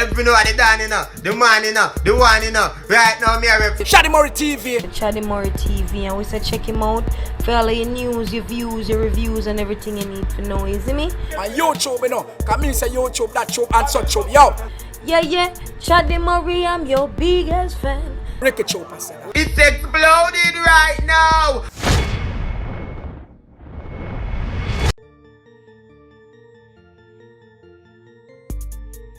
Tell me know the Dan, you know, the man, you know, the one, you know. Right now, me have Chaddy TV. Chaddy TV, and we say check him out for all your news, your views, your reviews, and everything you need to know. You see me? On YouTube, you know. Come in, say YouTube, that tube, and such tube. Yo. Yeah. Chaddy Murray, I'm your biggest fan. Ricky Chope, I said. It's exploding right now.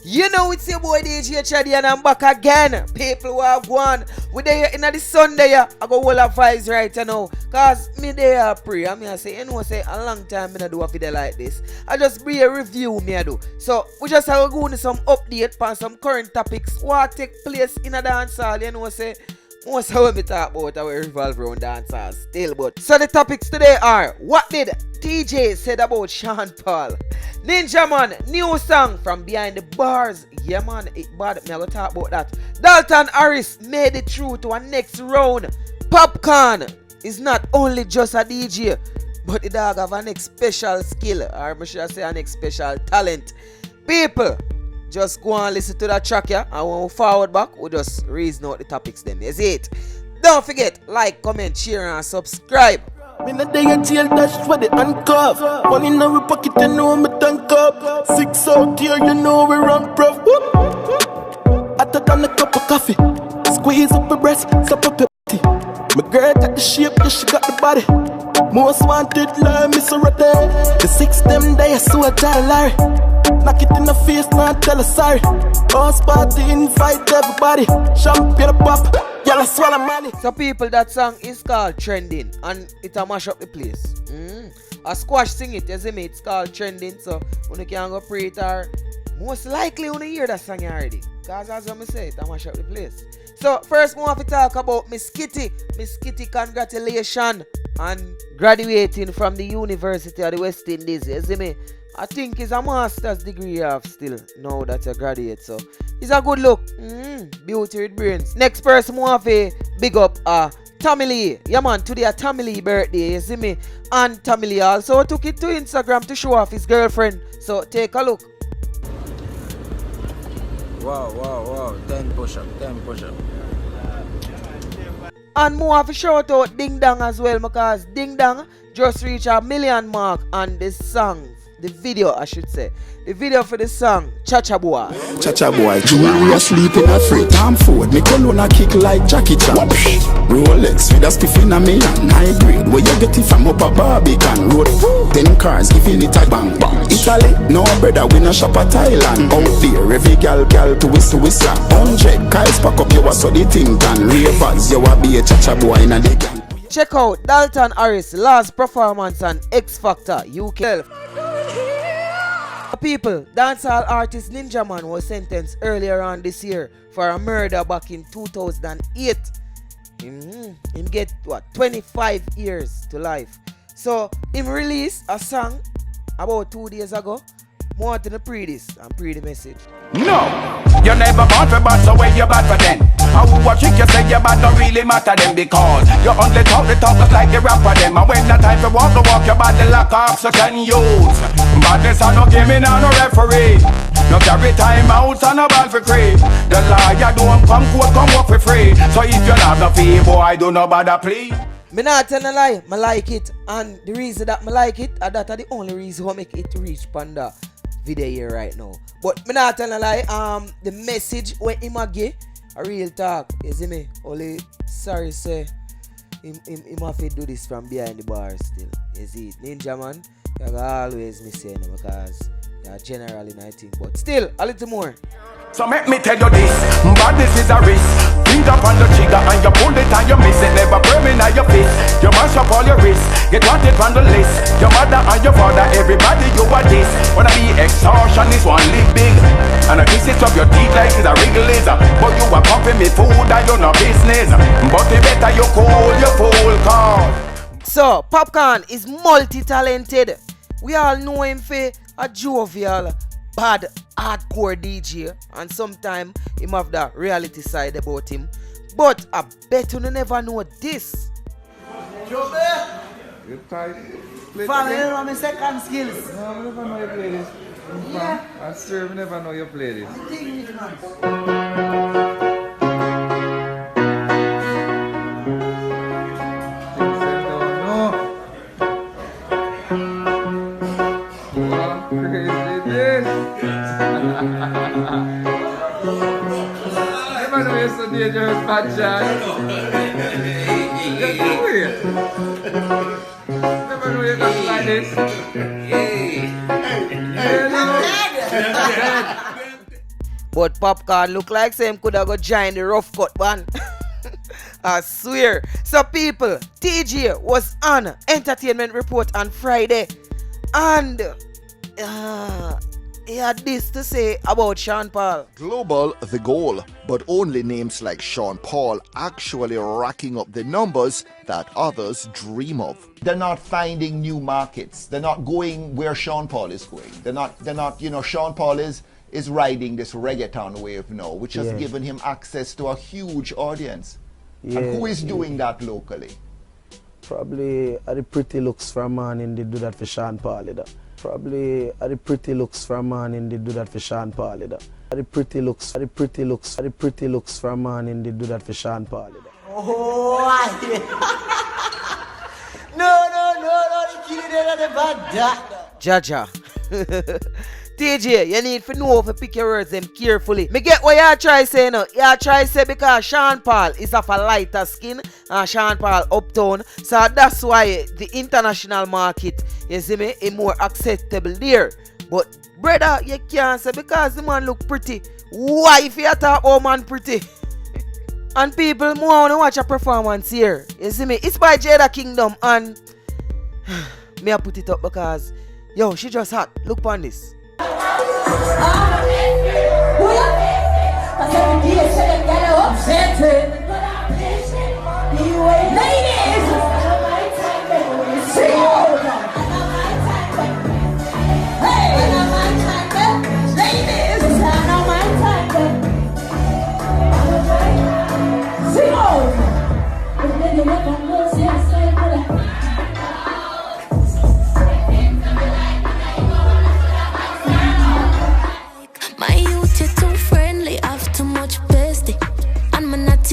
You know it's your boy DJ Chaddy and I'm back again. People who have won. We're there in the Sunday. I go all of vibes right now. Cause me there pray. I mean I say, you know say a long time I do a video like this. I just bring a review me I do. So we just have to go into some update on some current topics. What take place in a dance hall, you know say. Most of what we talk about our revolve around dancers still, but so the topics today are: what did TEEJAY said about Sean Paul? Ninja Man, new song from behind the bars. Yeah man, it bad. Me I go talk about that. Dalton Harris made it through to a next round. POPCAAN is not only just a DJ, but the dog have an next special skill, or I should say an next special talent. People, just go and listen to that track, yeah? And when we forward back, we just reason out the topics then. You see it? Don't forget, like, comment, share, and subscribe. In the day of jail, dash for the handcuff. One in our pocket, you know me tank up. 6 out here, you know we run prof. Hotter than a cup of coffee. Squeeze up your breast, stop up your body. My girl got the shape, yeah, she got the body. Most wanted, like Miss Rotty. The 6 them days, so I tell Larry. Knock it in the face, now tell her sorry. Oh, Sparta, invite everybody. Champion pop, y'all I swallow money. So people, that song is called Trending, and it a mash up the place. A squash sing it, you see me? It's called Trending, so when you can go pray it, or most likely when you hear that song already. Because as I say, it a mash up the place. So first we want to talk about Miss Kitty. Miss Kitty, congratulations on graduating from the University of the West Indies. You see me? I think it's a master's degree you have still now that you graduate. So it's a good look. Beauty with brains. Next person we want to big up Tommy Lee. Yeah man, today a Tommy Lee birthday. You see me? And Tommy Lee also took it to Instagram to show off his girlfriend. So take a look. Wow. 10 push-up. And more of a shout out Ding Dong as well, because Ding Dong just reached 1 million mark on this song. The video, I should say. The video for the song, Cha-Cha Boy. Cha-Cha Boy, jewelry asleep in a free Tom Ford. Me cologne a kick like Jackie Chan. Rolex with a spiff in a me and high grade. Where you get it from up a Barbican road. 10 cars giving it a bang bang. Italy, no brother, we no shop at Thailand. Out there, every gal to whistle. 100 cars pack up, you a so the thing can. Ravers, you a be a Cha-Cha Boy in a the gang. Check out Dalton Harris' last performance on X Factor UK. People, dancehall artist Ninja Man was sentenced earlier on this year for a murder back in 2008. Him get 25 years to life. So him released a song about 2 days ago. More to the pre this and pre the message. No, you never bought for bad, so where you bad for them? I will watch it, you say you bad don't really matter them, because you only talk the talk just like the rap for them. And when the time to walk the walk, your body lock off, so can use. Badness I no give me now no referee. No carry time out and no ball for free. The lawyer don't come court, come work for free. So if you not the fee, boy, I do no bother plea. Me not tell a lie, I like it. And the reason that I like it, that are the only reason why make it reach Panda video here right now. But me not tell a lie, the message when him a give a real talk, you see me? Only sorry say him have to do this from behind the bar still. You see it? Ninja Man, you can always miss him because you're generally not think, but still a little more. So make me tell you this, badness is a risk. Finger up on the trigger and you pull it and you miss it. Never burning on your face. You mash up all your wrists. Get wanted on the list. Your mother and your father, everybody you are this. Wanna be extortion is one lick big. And I kiss it up your teeth like it's a wriggle laser. But you are pumping me food and you no business. But it better you cool your full call. So POPCAAN is multi-talented. We all know him for a jovial, bad, hardcore DJ, and sometimes him have that reality side about him. But I bet you never know this. You tight? Finally, you know my second skills. No, I never know you play this. Yeah. I swear I never know you play this. Never know you're so dangerous, bad John. Never know you got like this. But Popcorn look like same could have got join the rough cut one. I swear. So people, TEEJAY was on Entertainment Report on Friday. And he had this to say about Sean Paul. Global the goal, but only names like Sean Paul actually racking up the numbers that others dream of. They're not finding new markets. They're not going where Sean Paul is going. They're not, Sean Paul is riding this reggaeton wave now, which has given him access to a huge audience. And who is doing that locally? Probably the pretty looks for a man and they do that for Sean Paul. Probably the pretty looks for a man and they do that for Sean Paul. The pretty looks for a man and they do that for Sean Paul. Oh, no, the kid is bad. Jaja. TEEJAY, you need to know to pick your words them carefully. Me get what you try say now. You try say because Sean Paul is of a lighter skin and Sean Paul uptown. So that's why the international market, you see me, is more acceptable there. But brother, you can't say because the man look pretty. Why if you talk about man pretty? And people more want to watch a performance here. You see me? It's by Jada Kingdom and me I put it up because yo, she just hot. Look on this.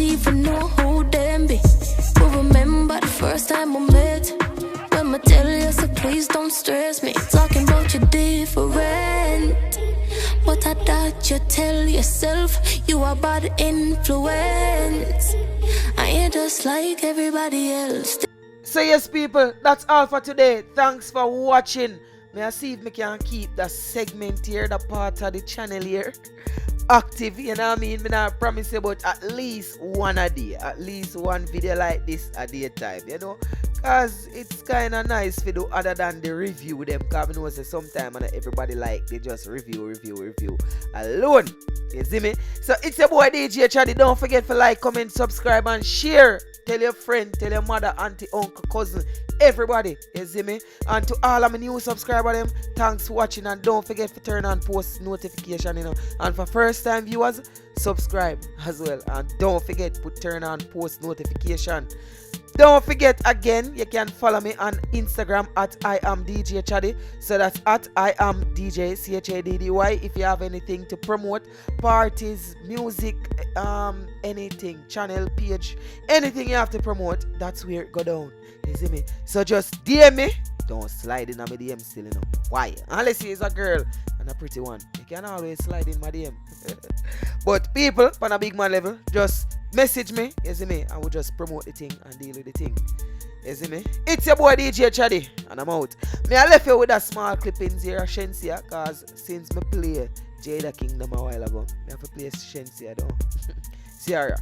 Even know who them be. But remember the first time we met. When I tell you, so please don't stress me. Talking about you different. But I thought you tell yourself you are bad influence. I ain't just like everybody else. So yes people, that's all for today. Thanks for watching. May I see if I can keep that segment here, that part of the channel here active, you know what I mean? I not promise you about at least one a day, at least one video like this a day time, you know, because it's kind of nice to do other than the review them, because I know say sometimes everybody like they just review alone, you see me? So it's your boy DJ Chaddy. Don't forget to like, comment, subscribe and share. Tell your friend, tell your mother, auntie, uncle, cousin, everybody, you see me? And to all of my new subscribers, them, thanks for watching, and don't forget to turn on post notification, you know. And for first time viewers, subscribe as well, and don't forget to turn on post notification. Don't forget again, you can follow me on Instagram at I am DJ Chaddy. So that's at I am DJ CHADDY. If you have anything to promote, parties, music, anything, channel, page, anything you have to promote, that's where it go down. You see me? So just DM me. Don't slide in on my DM still, you know. Why? Unless it's a girl and a pretty one. You can always slide in my DM. But people, on a big man level, just message me, you see me, and we'll just promote the thing and deal with the thing. You see me? It's your boy DJ Chaddy, and I'm out. Me I left you with a small clippings here, Shenseea, cause since me play Jada Kingdom a while ago, me have to play Shenseea though. See ya.